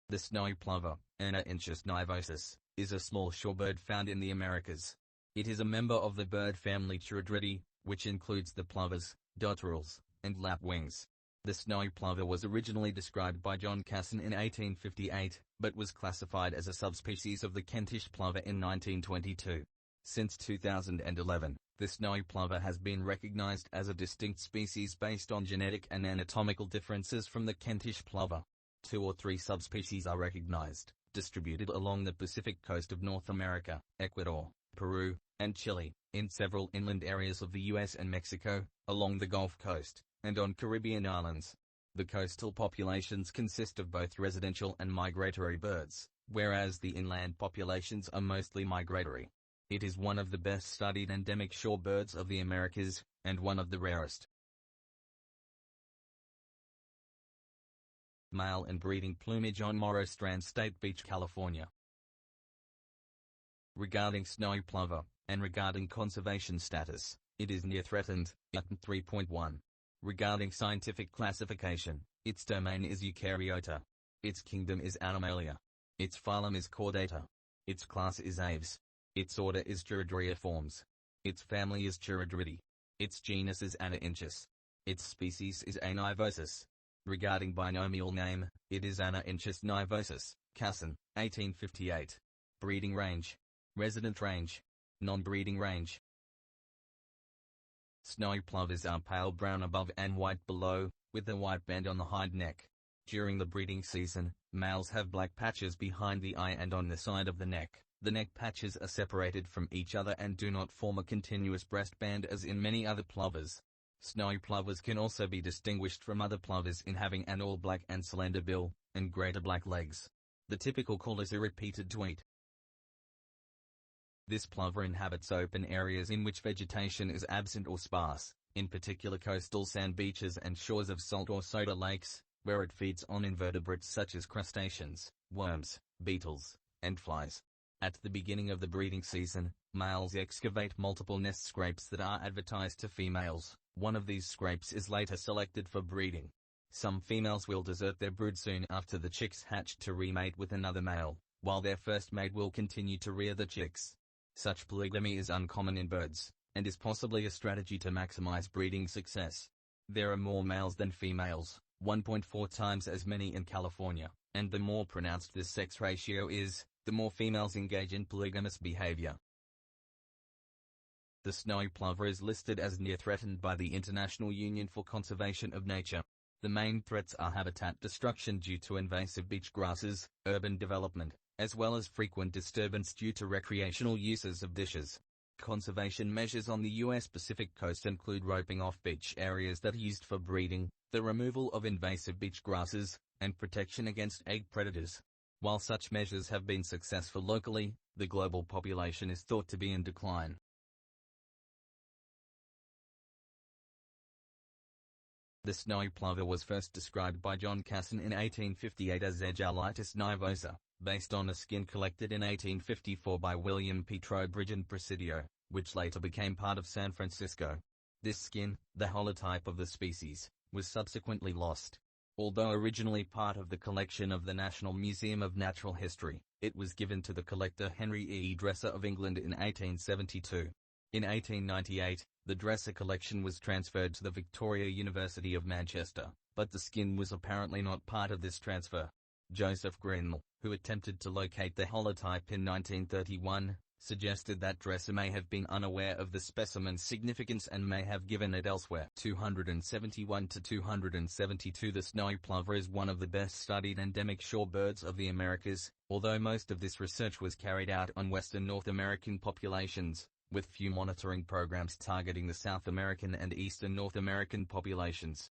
The snowy plover, Anaenchus nivosus, is a small shorebird found in the Americas. It is a member of the bird family Chirodridae, which includes the plovers, dotterels, and lapwings. The snowy plover was originally described by John Casson in 1858, but was classified as a subspecies of the Kentish plover in 1922. Since 2011, the snowy plover has been recognized as a distinct species based on genetic and anatomical differences from the Kentish plover. 2 or 3 subspecies are recognized, distributed along the Pacific coast of North America, Ecuador, Peru, and Chile, in several inland areas of the US and Mexico, along the Gulf Coast, and on Caribbean islands. The coastal populations consist of both residential and migratory birds, whereas the inland populations are mostly migratory. It is one of the best studied endemic shorebirds of the Americas, and one of the rarest. Male and breeding plumage on Morro Strand State Beach, California. Regarding snowy plover, and regarding conservation status, it is near threatened, at 3.1. Regarding scientific classification, its domain is Eukaryota. Its kingdom is Animalia. Its phylum is Chordata. Its class is Aves. Its order is Chirodriiformes. Its family is Chirodridae. Its genus is Anaenchus. Its species is A. nivosus. Regarding binomial name, it is Anaenchus nivosus, Casson, 1858. Breeding range. Resident range. Non-breeding range. Snowy plovers are pale brown above and white below, with a white band on the hind neck. During the breeding season, males have black patches behind the eye and on the side of the neck. The neck patches are separated from each other and do not form a continuous breast band as in many other plovers. Snowy plovers can also be distinguished from other plovers in having an all-black and slender bill, and greater black legs. The typical call is a repeated tweet. This plover inhabits open areas in which vegetation is absent or sparse, in particular coastal sand beaches and shores of salt or soda lakes, where it feeds on invertebrates such as crustaceans, worms, beetles, and flies. At the beginning of the breeding season, males excavate multiple nest scrapes that are advertised to females. One of these scrapes is later selected for breeding. Some females will desert their brood soon after the chicks hatch to remate with another male, while their first mate will continue to rear the chicks. Such polygamy is uncommon in birds, and is possibly a strategy to maximize breeding success. There are more males than females, 1.4 times as many in California, and the more pronounced this sex ratio is, the more females engage in polygamous behavior. The snowy plover is listed as near threatened by the International Union for Conservation of Nature. The main threats are habitat destruction due to invasive beach grasses, urban development, as well as frequent disturbance due to recreational uses of dishes. Conservation measures on the U.S. Pacific coast include roping off beach areas that are used for breeding, the removal of invasive beach grasses, and protection against egg predators. While such measures have been successful locally, the global population is thought to be in decline. The snowy plover was first described by John Casson in 1858 as Anaenchus nivosa, based on a skin collected in 1854 by William P. Trowbridge and Presidio, which later became part of San Francisco. This skin, the holotype of the species, was subsequently lost. Although originally part of the collection of the National Museum of Natural History, it was given to the collector Henry E. Dresser of England in 1872. In 1898, the Dresser collection was transferred to the Victoria University of Manchester, but the skin was apparently not part of this transfer. Joseph Greenall, who attempted to locate the holotype in 1931, suggested that Dresser may have been unaware of the specimen's significance and may have given it elsewhere. 271 to 272. The snowy plover is one of the best studied endemic shorebirds of the Americas, although most of this research was carried out on western North American populations, with few monitoring programs targeting the South American and eastern North American populations.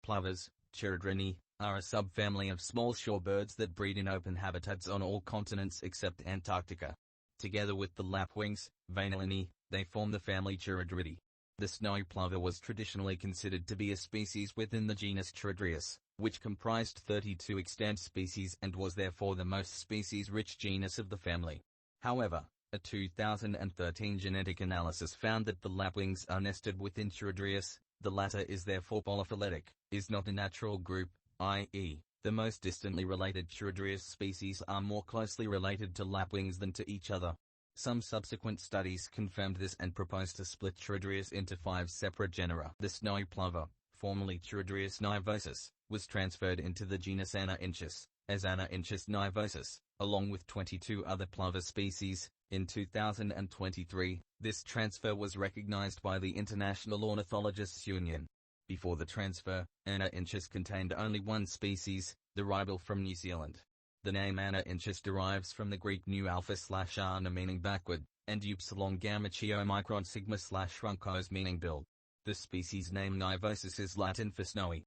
Plovers, Chirodridae, are a subfamily of small shorebirds that breed in open habitats on all continents except Antarctica. Together with the lapwings, Vanillinae, they form the family Chirodridae. The snowy plover was traditionally considered to be a species within the genus Chirodrius, which comprised 32 extant species and was therefore the most species-rich genus of the family. However, a 2013 genetic analysis found that the lapwings are nested within Chirodrius. The latter is therefore polyphyletic, is not a natural group, i.e., The most distantly related Chirodrius species are more closely related to lapwings than to each other. Some subsequent studies confirmed this and proposed to split Chirodrius into 5 separate genera. The snowy plover, formerly Chirodrius nivosus, was transferred into the genus Anainchus, as Anainchus nivosus, along with 22 other plover species. In 2023, this transfer was recognized by the International Ornithologists Union. Before the transfer, Anainchus contained only one species, the ribel from New Zealand. The name Anainchus derives from the Greek nu alpha/ana meaning backward, and upsilon gamma chio micron sigma/runcos meaning bill. The species name nivosus is Latin for snowy.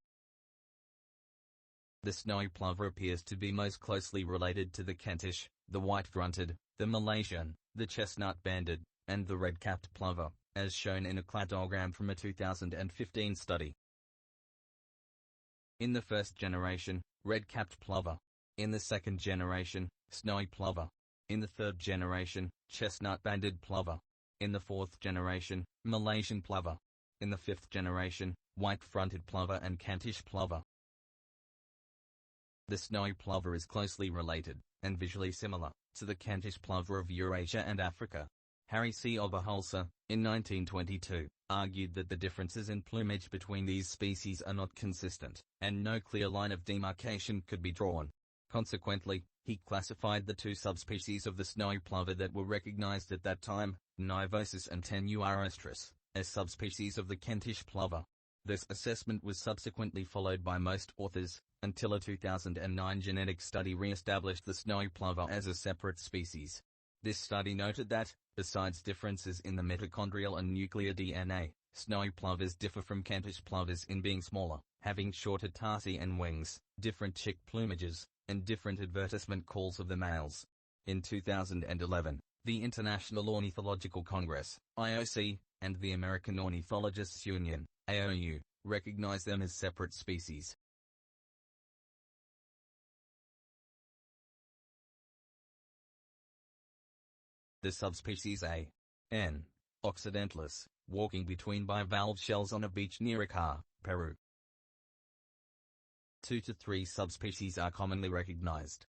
The snowy plover appears to be most closely related to the Kentish, the white-fronted, the Malaysian, the chestnut-banded, and the red-capped plover, as shown in a cladogram from a 2015 study. In the first generation, red-capped plover. In the second generation, snowy plover. In the third generation, chestnut-banded plover. In the fourth generation, Malaysian plover. In the fifth generation, white-fronted plover and Kentish plover. The snowy plover is closely related, and visually similar, to the Kentish plover of Eurasia and Africa. Harry C. Oberholzer, in 1922, argued that the differences in plumage between these species are not consistent, and no clear line of demarcation could be drawn. Consequently, he classified the 2 subspecies of the snowy plover that were recognized at that time, Nivosus and Tenuarostrus, as subspecies of the Kentish plover. This assessment was subsequently followed by most authors, until a 2009 genetic study re-established the snowy plover as a separate species. This study noted that, besides differences in the mitochondrial and nuclear DNA, snowy plovers differ from Kentish plovers in being smaller, having shorter tarsi and wings, different chick plumages, and different advertisement calls of the males. In 2011, the International Ornithological Congress, IOC, and the American Ornithologists Union, AOU, recognized them as separate species. The subspecies A. N. occidentalis, walking between bivalve shells on a beach near Ica, Peru. 2 to 3 subspecies are commonly recognized.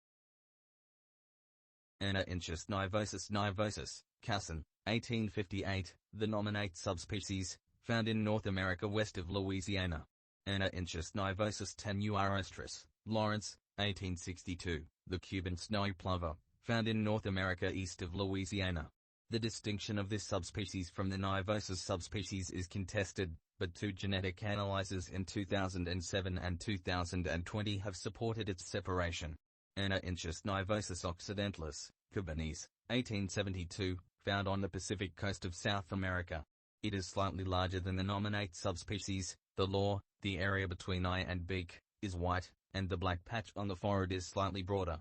Anainchus nivosus, Casson, 1858, the nominate subspecies, found in North America west of Louisiana. Anainchus nivosus tenuarostrus, Lawrence, 1862, the Cuban snowy plover, found in North America east of Louisiana. The distinction of this subspecies from the nivosus subspecies is contested, but 2 genetic analyses in 2007 and 2020 have supported its separation. Anainchus nivosus occidentalis, Cubanese, 1872, found on the Pacific coast of South America. It is slightly larger than the nominate subspecies. The lore, the area between eye and beak, is white, and the black patch on the forehead is slightly broader.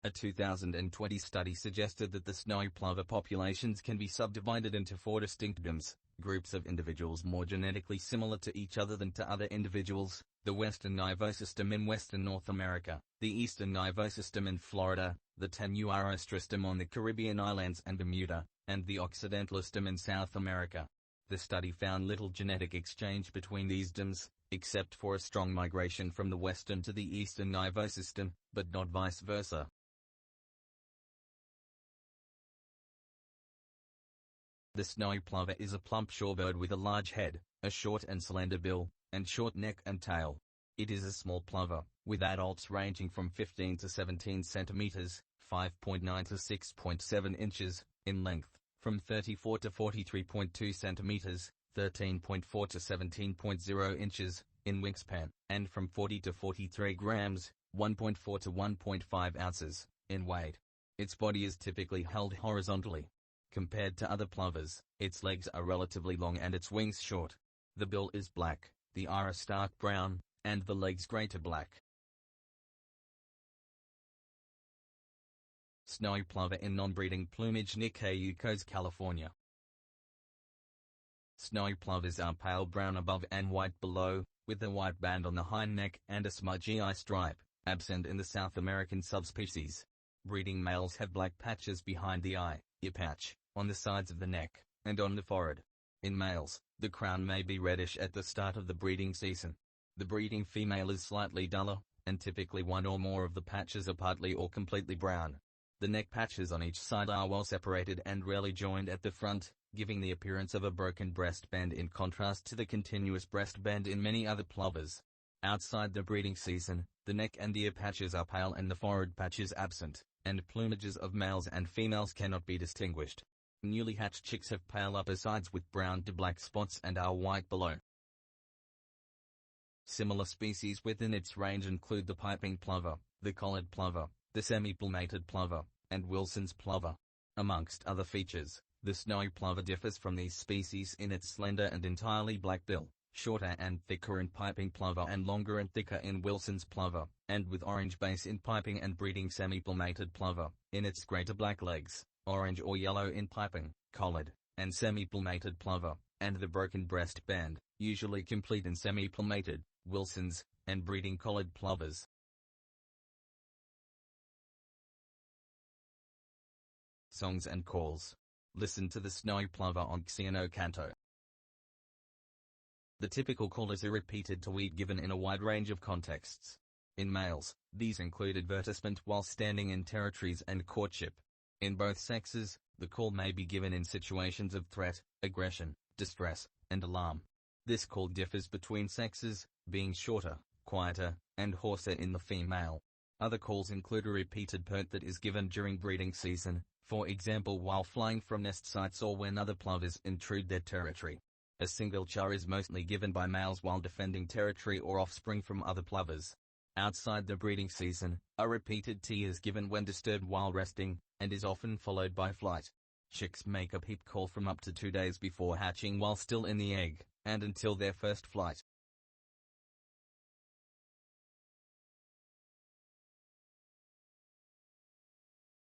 A 2020 study suggested that the snowy plover populations can be subdivided into 4 distinct groups of individuals more genetically similar to each other than to other individuals: the western nivosystem in western North America, the eastern nivosystem in Florida, the tenuarostrustem on the Caribbean islands and Bermuda, and the occidentalistem in South America. The study found little genetic exchange between these DIMs, except for a strong migration from the western to the eastern nivosystem, but not vice versa. The snowy plover is a plump shorebird with a large head, a short and slender bill, and short neck and tail. It is a small plover, with adults ranging from 15 to 17 centimeters, 5.9 to 6.7 inches, in length, from 34 to 43.2 centimeters, 13.4 to 17.0 inches, in wingspan, and from 40 to 43 grams, 1.4 to 1.5 ounces, in weight. Its body is typically held horizontally. Compared to other plovers, its legs are relatively long and its wings short. The bill is black, the iris dark brown, and the legs grey to black. Snowy plover in non-breeding plumage near Cayucos, California. Snowy plovers are pale brown above and white below, with a white band on the hind neck and a smudgy eye stripe, absent in the South American subspecies. Breeding males have black patches behind the eye, ear patch, on the sides of the neck, and on the forehead. In males, the crown may be reddish at the start of the breeding season. The breeding female is slightly duller, and typically one or more of the patches are partly or completely brown. The neck patches on each side are well separated and rarely joined at the front, giving the appearance of a broken breast band in contrast to the continuous breast band in many other plovers. Outside the breeding season, the neck and ear patches are pale and the forehead patch is absent, and plumages of males and females cannot be distinguished. Newly hatched chicks have pale upper sides with brown to black spots and are white below. Similar species within its range include the piping plover, the collared plover, the semi-plumated plover, and Wilson's plover. Amongst other features, the snowy plover differs from these species in its slender and entirely black bill, shorter and thicker in piping plover and longer and thicker in Wilson's plover, and with orange base in piping and breeding semi-plumated plover, in its grey to black legs, orange or yellow in piping, collared, and semi-plumated plover, and the broken breast band, usually complete in semi-plumated, Wilson's, and breeding collared plovers. Songs and calls. Listen to the snowy plover on Xiano Canto. The typical call is a repeated tweet given in a wide range of contexts. In males, these include advertisement while standing in territories and courtship. In both sexes, the call may be given in situations of threat, aggression, distress, and alarm. This call differs between sexes, being shorter, quieter, and hoarser in the female. Other calls include a repeated pert that is given during breeding season, for example while flying from nest sites or when other plovers intrude their territory. A single char is mostly given by males while defending territory or offspring from other plovers. Outside the breeding season, a repeated T is given when disturbed while resting, and is often followed by flight. Chicks make a peep call from up to 2 days before hatching while still in the egg, and until their first flight.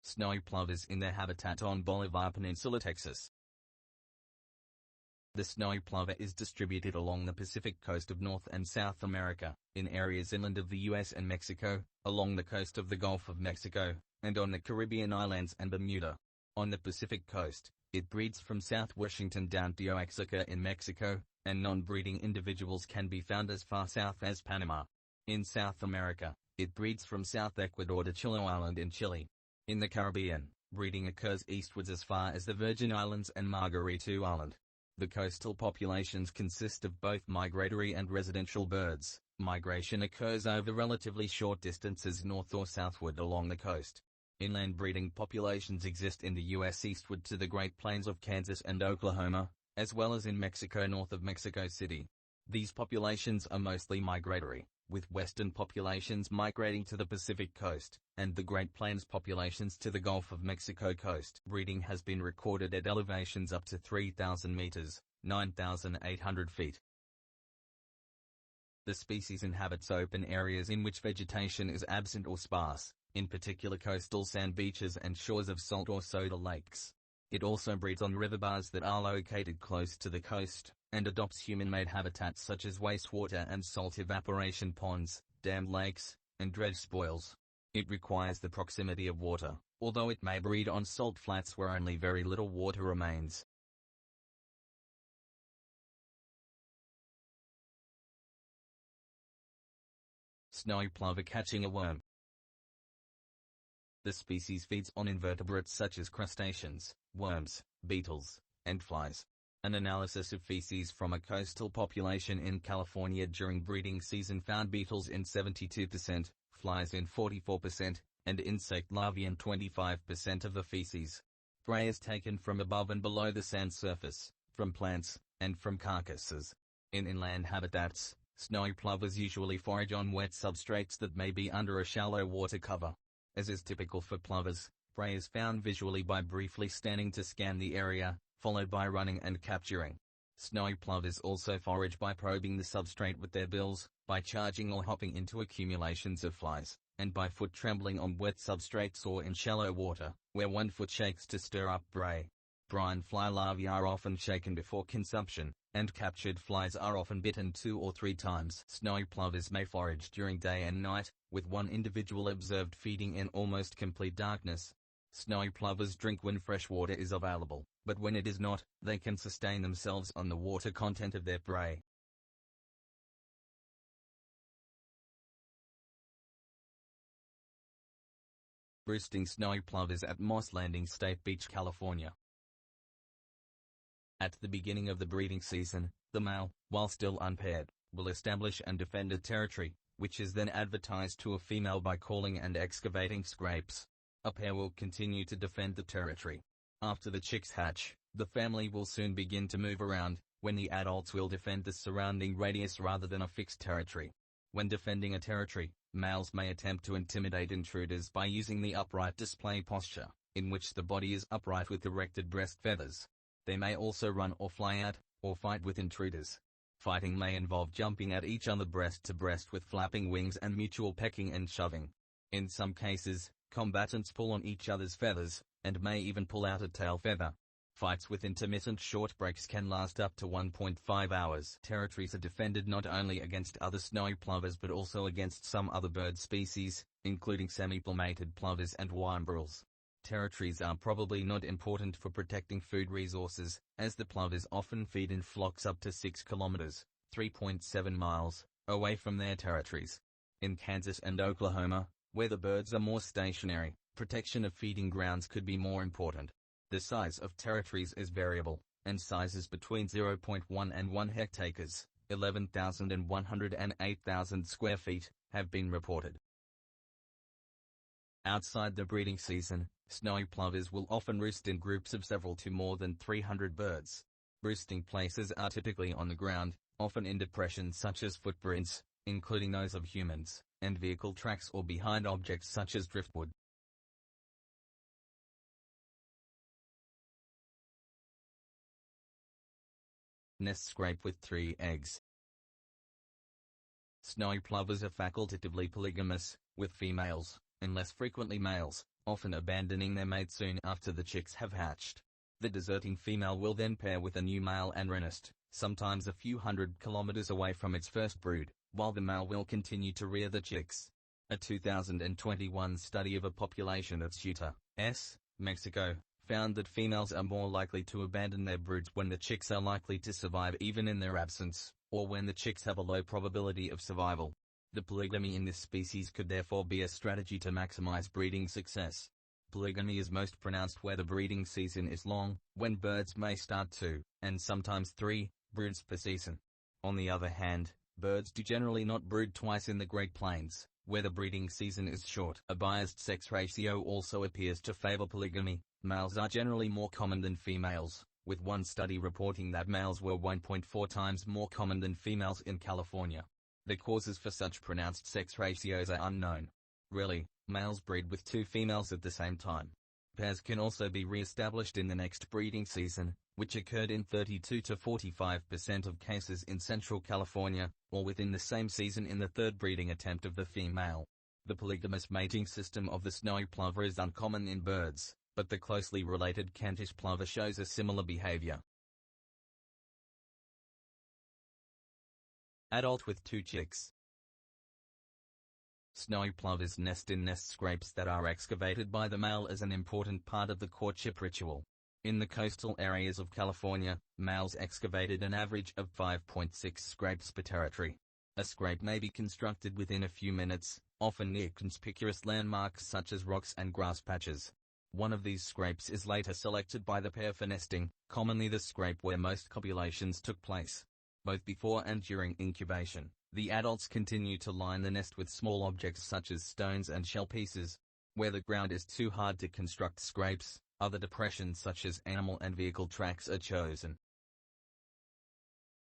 Snowy plovers in their habitat on Bolivar Peninsula, Texas. The snowy plover is distributed along the Pacific coast of North and South America, in areas inland of the U.S. and Mexico, along the coast of the Gulf of Mexico, and on the Caribbean islands and Bermuda. On the Pacific coast, it breeds from South Washington down to Oaxaca in Mexico, and non-breeding individuals can be found as far south as Panama. In South America, it breeds from South Ecuador to Chiloé Island in Chile. In the Caribbean, breeding occurs eastwards as far as the Virgin Islands and Margarita Island. The coastal populations consist of both migratory and residential birds. Migration occurs over relatively short distances north or southward along the coast. Inland breeding populations exist in the U.S. eastward to the Great Plains of Kansas and Oklahoma, as well as in Mexico north of Mexico City. These populations are mostly migratory, with western populations migrating to the Pacific coast, and the Great Plains populations to the Gulf of Mexico coast. Breeding has been recorded at elevations up to 3,000 meters, 9,800 feet. The species inhabits open areas in which vegetation is absent or sparse, in particular coastal sand beaches and shores of salt or soda lakes. It also breeds on riverbars that are located close to the coast, and adopts human-made habitats such as wastewater and salt evaporation ponds, dammed lakes, and dredge spoils. It requires the proximity of water, although it may breed on salt flats where only very little water remains. Snowy plover catching a worm. The species feeds on invertebrates such as crustaceans, worms, beetles, and flies. An analysis of feces from a coastal population in California during breeding season found beetles in 72%, flies in 44%, and insect larvae in 25% of the feces. Prey is taken from above and below the sand surface, from plants, and from carcasses. In inland habitats, snowy plovers usually forage on wet substrates that may be under a shallow water cover. As is typical for plovers, prey is found visually by briefly standing to scan the area, followed by running and capturing. Snowy plovers also forage by probing the substrate with their bills, by charging or hopping into accumulations of flies, and by foot trembling on wet substrates or in shallow water, where one foot shakes to stir up prey. Brine fly larvae are often shaken before consumption, and captured flies are often bitten 2 or 3 times. Snowy plovers may forage during day and night, with one individual observed feeding in almost complete darkness. Snowy plovers drink when fresh water is available, but when it is not, they can sustain themselves on the water content of their prey. Roosting snow plovers at Moss Landing State Beach, California. At the beginning of the breeding season, the male, while still unpaired, will establish and defend a territory, which is then advertised to a female by calling and excavating scrapes. A pair will continue to defend the territory. After the chicks hatch, the family will soon begin to move around, when the adults will defend the surrounding radius rather than a fixed territory. When defending a territory, males may attempt to intimidate intruders by using the upright display posture, in which the body is upright with erected breast feathers. They may also run or fly at, or fight with intruders. Fighting may involve jumping at each other breast to breast with flapping wings and mutual pecking and shoving. In some cases, combatants pull on each other's feathers, and may even pull out a tail feather. Fights with intermittent short breaks can last up to 1.5 hours. Territories are defended not only against other snowy plovers but also against some other bird species, including semi-plumated plovers and whimbrels. Territories are probably not important for protecting food resources, as the plovers often feed in flocks up to 6 kilometers, 3.7 miles, away from their territories. In Kansas and Oklahoma, where the birds are more stationary, protection of feeding grounds could be more important. The size of territories is variable, and sizes between 0.1 and 1 hectares, 11,100 and 8,000 square feet, have been reported. Outside the breeding season, snowy plovers will often roost in groups of several to more than 300 birds. Roosting places are typically on the ground, often in depressions such as footprints, including those of humans, and vehicle tracks or behind objects such as driftwood. Nest scrape with 3 eggs. Snowy plovers are facultatively polygamous, with females, and less frequently males, often abandoning their mate soon after the chicks have hatched. The deserting female will then pair with a new male and renest, sometimes a few hundred kilometers away from its first brood, while the male will continue to rear the chicks. A 2021 study of a population of Ceuta, Mexico, found that females are more likely to abandon their broods when the chicks are likely to survive even in their absence, or when the chicks have a low probability of survival. The polygamy in this species could therefore be a strategy to maximize breeding success. Polygamy is most pronounced where the breeding season is long, when birds may start 2, and sometimes 3, broods per season. On the other hand, birds do generally not brood twice in the Great Plains, where the breeding season is short. A biased sex ratio also appears to favor polygamy. Males are generally more common than females, with one study reporting that males were 1.4 times more common than females in California. The causes for such pronounced sex ratios are unknown. Rarely, males breed with 2 females at the same time. Pairs can also be re-established in the next breeding season, which occurred in 32 to 45% of cases in Central California, or within the same season in the third breeding attempt of the female. The polygamous mating system of the snowy plover is uncommon in birds, but the closely related Kentish plover shows a similar behavior. Adult with 2 chicks. Snowy plovers nest in nest scrapes that are excavated by the male as an important part of the courtship ritual. In the coastal areas of California, males excavated an average of 5.6 scrapes per territory. A scrape may be constructed within a few minutes, often near conspicuous landmarks such as rocks and grass patches. One of these scrapes is later selected by the pair for nesting, commonly the scrape where most copulations took place. Both before and during incubation, the adults continue to line the nest with small objects such as stones and shell pieces. Where the ground is too hard to construct scrapes, other depressions such as animal and vehicle tracks are chosen.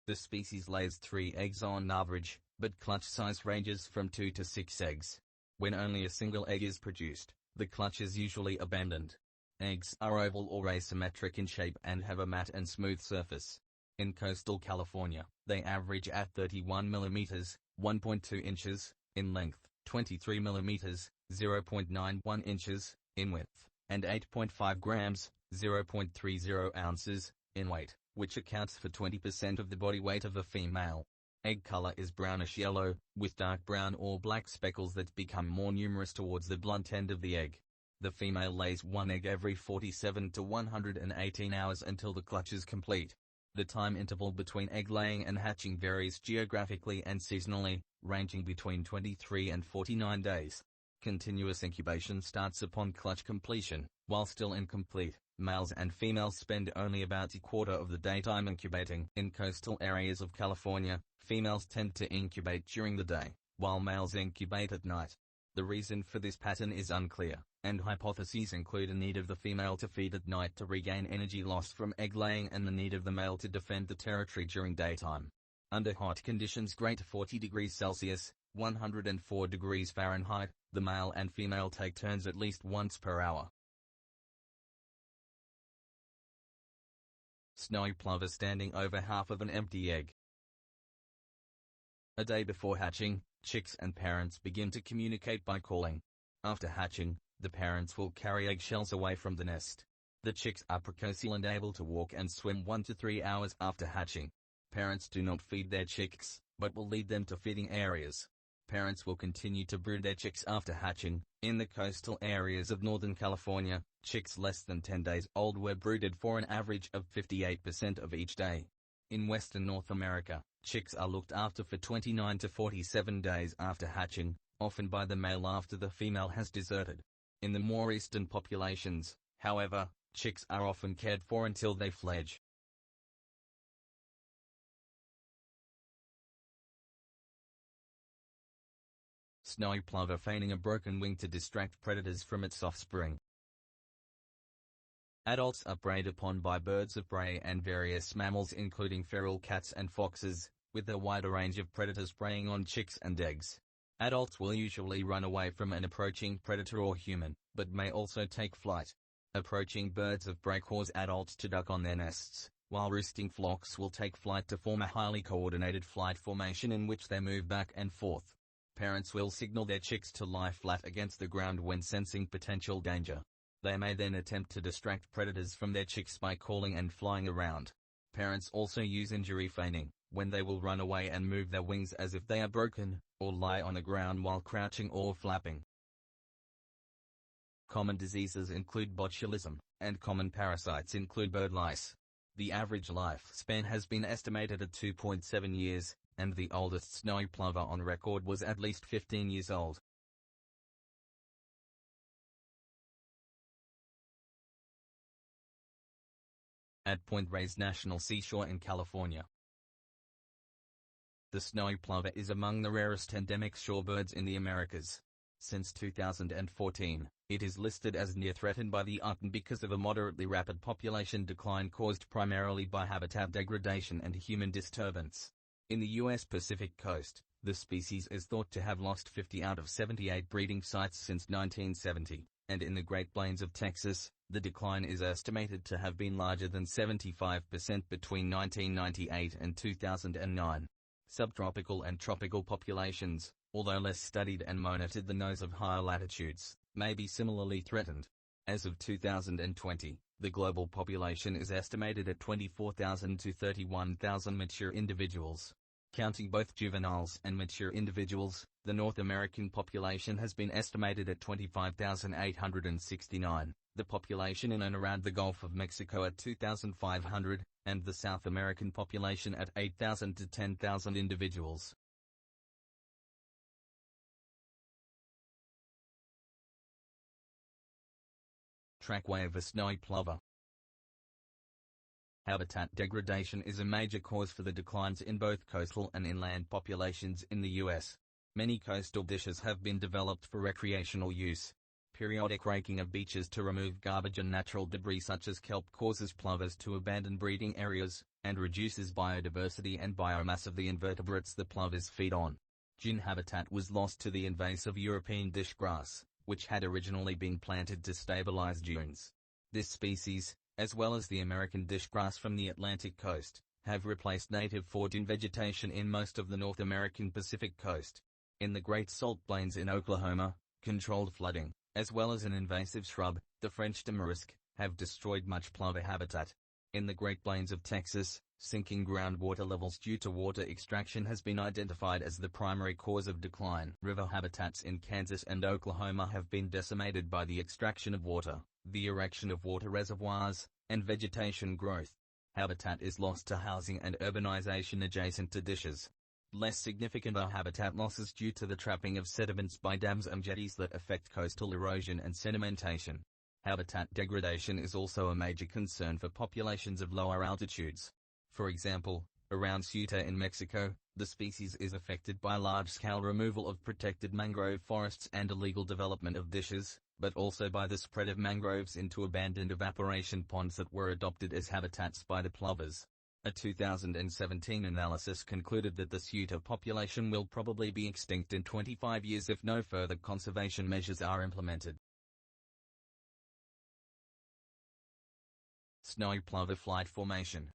The species lays 3 eggs on average, but clutch size ranges from 2 to 6 eggs. When only a single egg is produced, the clutch is usually abandoned. Eggs are oval or asymmetric in shape and have a matte and smooth surface. In coastal California, they average at 31 mm, 1.2 inches, in length, 23 mm, 0.91 inches, in width, and 8.5 grams, 0.30 ounces, in weight, which accounts for 20% of the body weight of a female. Egg color is brownish yellow, with dark brown or black speckles that become more numerous towards the blunt end of the egg. The female lays 1 egg every 47 to 118 hours until the clutch is complete. The time interval between egg laying and hatching varies geographically and seasonally, ranging between 23 and 49 days. Continuous incubation starts upon clutch completion. While still incomplete, males and females spend only about a quarter of the daytime incubating. In coastal areas of California, females tend to incubate during the day, while males incubate at night. The reason for this pattern is unclear, and hypotheses include a need of the female to feed at night to regain energy lost from egg laying and the need of the male to defend the territory during daytime. Under hot conditions great 40 degrees Celsius, 104 degrees Fahrenheit, the male and female take turns at least once per hour. Snowy plover standing over half of an empty egg. A day before hatching, chicks and parents begin to communicate by calling. After hatching, the parents will carry eggshells away from the nest. The chicks are precocial and able to walk and swim 1 to 3 hours after hatching. Parents do not feed their chicks, but will lead them to feeding areas. Parents will continue to brood their chicks after hatching. In the coastal areas of Northern California, chicks less than 10 days old were brooded for an average of 58% of each day. In Western North America, chicks are looked after for 29 to 47 days after hatching, often by the male after the female has deserted. In the more eastern populations, however, chicks are often cared for until they fledge. Snowy plover feigning a broken wing to distract predators from its offspring. Adults are preyed upon by birds of prey and various mammals including feral cats and foxes, with a wider range of predators preying on chicks and eggs. Adults will usually run away from an approaching predator or human, but may also take flight. Approaching birds of prey cause adults to duck on their nests, while roosting flocks will take flight to form a highly coordinated flight formation in which they move back and forth. Parents will signal their chicks to lie flat against the ground when sensing potential danger. They may then attempt to distract predators from their chicks by calling and flying around. Parents also use injury feigning, when they will run away and move their wings as if they are broken, or lie on the ground while crouching or flapping. Common diseases include botulism, and common parasites include bird lice. The average lifespan has been estimated at 2.7 years, and the oldest snowy plover on record was at least 15 years old. At Point Reyes National Seashore in California. The snowy plover is among the rarest endemic shorebirds in the Americas. Since 2014, it is listed as near threatened by the IUCN because of a moderately rapid population decline caused primarily by habitat degradation and human disturbance. In the U.S. Pacific Coast, the species is thought to have lost 50 out of 78 breeding sites since 1970, and in the Great Plains of Texas, the decline is estimated to have been larger than 75% between 1998 and 2009. Subtropical and tropical populations, although less studied and monitored than those of higher latitudes, may be similarly threatened. As of 2020, the global population is estimated at 24,000 to 31,000 mature individuals. Counting both juveniles and mature individuals, the North American population has been estimated at 25,869, the population in and around the Gulf of Mexico at 2,500, and the South American population at 8,000 to 10,000 individuals. Trackway of a snowy plover. Habitat degradation is a major cause for the declines in both coastal and inland populations in the U.S. Many coastal dishes have been developed for recreational use. Periodic raking of beaches to remove garbage and natural debris such as kelp causes plovers to abandon breeding areas, and reduces biodiversity and biomass of the invertebrates the plovers feed on. Dune habitat was lost to the invasive European dish grass, which had originally been planted to stabilize dunes. This species, as well as the American dish grass from the Atlantic coast, have replaced native dune vegetation in most of the North American Pacific coast. In the Great Salt Plains in Oklahoma, controlled flooding, as well as an invasive shrub, the French tamarisk, have destroyed much plover habitat. In the Great Plains of Texas, sinking groundwater levels due to water extraction has been identified as the primary cause of decline. River habitats in Kansas and Oklahoma have been decimated by the extraction of water, the erection of water reservoirs, and vegetation growth. Habitat is lost to housing and urbanization adjacent to dishes. Less significant are habitat losses due to the trapping of sediments by dams and jetties that affect coastal erosion and sedimentation. Habitat degradation is also a major concern for populations of lower altitudes. For example, around Ceuta in Mexico, the species is affected by large-scale removal of protected mangrove forests and illegal development of dishes, but also by the spread of mangroves into abandoned evaporation ponds that were adopted as habitats by the plovers. A 2017 analysis concluded that the Ceuta population will probably be extinct in 25 years if no further conservation measures are implemented. Snowy plover flight formation.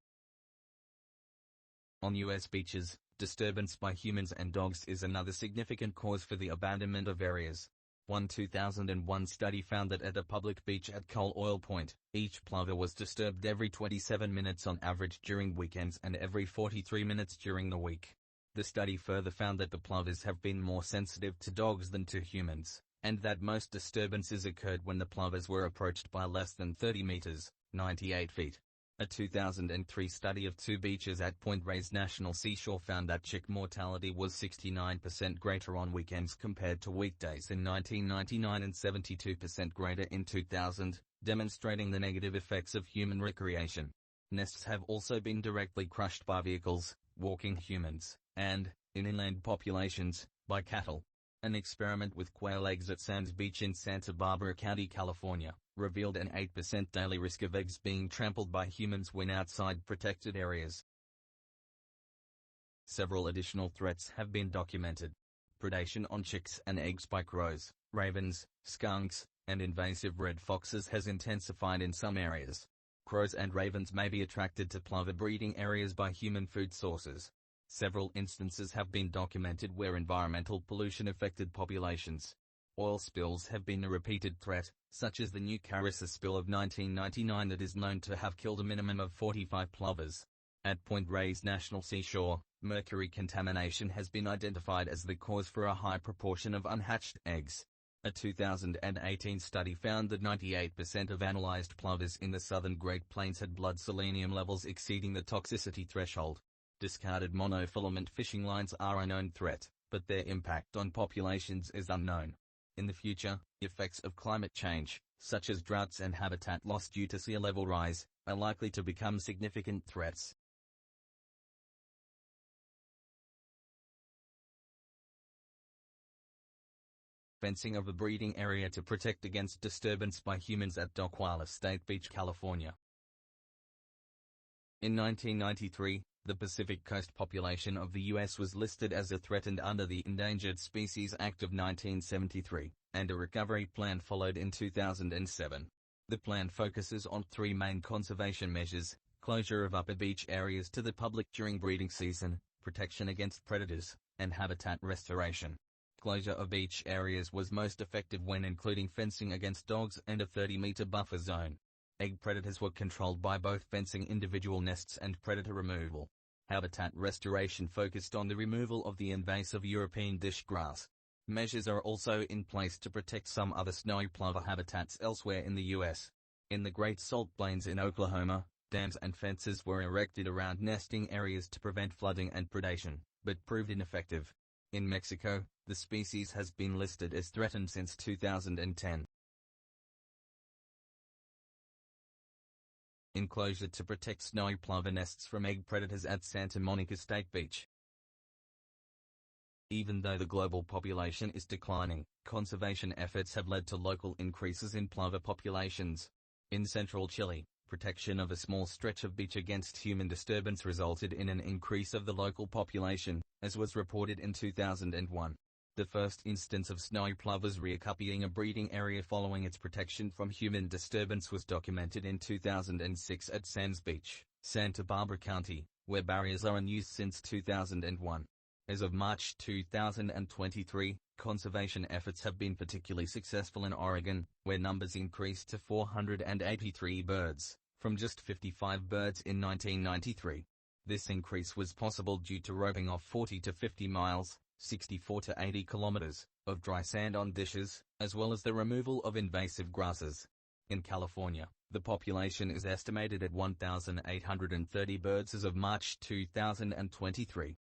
On U.S. beaches, disturbance by humans and dogs is another significant cause for the abandonment of areas. One 2001 study found that at a public beach at Coal Oil Point, each plover was disturbed every 27 minutes on average during weekends and every 43 minutes during the week. The study further found that the plovers have been more sensitive to dogs than to humans, and that most disturbances occurred when the plovers were approached by less than 30 meters, 98 feet. A 2003 study of two beaches at Point Reyes National Seashore found that chick mortality was 69% greater on weekends compared to weekdays in 1999 and 72% greater in 2000, demonstrating the negative effects of human recreation. Nests have also been directly crushed by vehicles, walking humans, and, in inland populations, by cattle. An experiment with quail eggs at Sands Beach in Santa Barbara County, California, revealed an 8% daily risk of eggs being trampled by humans when outside protected areas. Several additional threats have been documented. Predation on chicks and eggs by crows, ravens, skunks, and invasive red foxes has intensified in some areas. Crows and ravens may be attracted to plover breeding areas by human food sources. Several instances have been documented where environmental pollution affected populations. Oil spills have been a repeated threat, such as the New Carissa spill of 1999 that is known to have killed a minimum of 45 plovers. At Point Reyes National Seashore, mercury contamination has been identified as the cause for a high proportion of unhatched eggs. A 2018 study found that 98% of analyzed plovers in the southern Great Plains had blood selenium levels exceeding the toxicity threshold. Discarded monofilament fishing lines are a known threat, but their impact on populations is unknown. In the future, effects of climate change, such as droughts and habitat loss due to sea level rise, are likely to become significant threats. Fencing of a breeding area to protect against disturbance by humans at Dockweiler State Beach, California. In 1993, the Pacific Coast population of the U.S. was listed as a threatened under the Endangered Species Act of 1973, and a recovery plan followed in 2007. The plan focuses on three main conservation measures: closure of upper beach areas to the public during breeding season, protection against predators, and habitat restoration. Closure of beach areas was most effective when including fencing against dogs and a 30-meter buffer zone. Egg predators were controlled by both fencing individual nests and predator removal. Habitat restoration focused on the removal of the invasive European dish grass. Measures are also in place to protect some other snowy plover habitats elsewhere in the U.S. In the Great Salt Plains in Oklahoma, dams and fences were erected around nesting areas to prevent flooding and predation, but proved ineffective. In Mexico, the species has been listed as threatened since 2010. Enclosure to protect snowy plover nests from egg predators at Santa Monica State Beach. Even though the global population is declining, conservation efforts have led to local increases in plover populations. In central Chile, protection of a small stretch of beach against human disturbance resulted in an increase of the local population, as was reported in 2001. The first instance of snowy plovers reoccupying a breeding area following its protection from human disturbance was documented in 2006 at Sands Beach, Santa Barbara County, where barriers are in use since 2001. As of March 2023, conservation efforts have been particularly successful in Oregon, where numbers increased to 483 birds, from just 55 birds in 1993. This increase was possible due to roping off 40 to 50 miles, 64 to 80 kilometers, of dry sand on dishes, as well as the removal of invasive grasses. In California, the population is estimated at 1,830 birds as of March 2023.